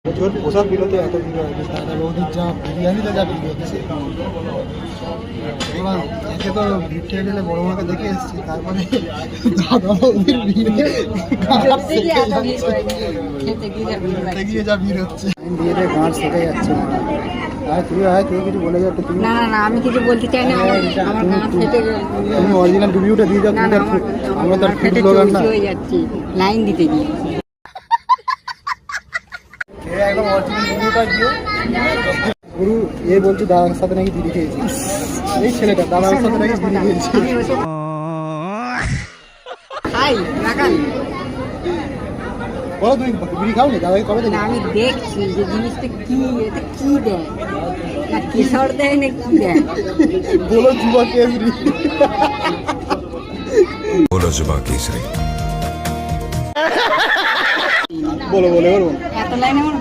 প্রচুর পোশাক বিলোতে এত ভিড় হয় দাদা বৌদির যা বিরিয়ানিতে যা ভিড় হচ্ছে এবার একে তো ভিড় ঠেকে গেলে বড় মাকে দেখে এসেছি, তারপরে দাদা বৌদির ভিড়ে খেতে গিয়ে যা ভিড় হচ্ছে বিয়েতে গাঁট সেটে যাচ্ছে। আর তুই তুই কিছু বলে যাও তুমি। না না আমি কিছু বলতে চাই না, আমার গাঁট ফেটে তুমি অরিজিনাল রিভিউটা দিয়ে যাও। আমরা তার ফুড ব্লগার না, হয়ে যাচ্ছি লাইন দিতে গিয়ে। একদম অরিজিনাল রিভিউটা দিও। গুরু এ বলছে দাদার সাথে নাকি বিড়ি খেয়েছি, এই ছেলেটা দাদার সাথে নাকি বিড়ি খেয়েছি। খাই না খাই বলো তুমি বিড়ি খাওনি দাদাকে কবে থেকে? না, আমি দেখছি যে জিনিসটা কি, এটা কি দেয় না কিশোর দেয় না কি দেয়। বলো যুবা কেসরি, बोलो जुबा केसरी। বলো বলো বলো। এত লাইন আমার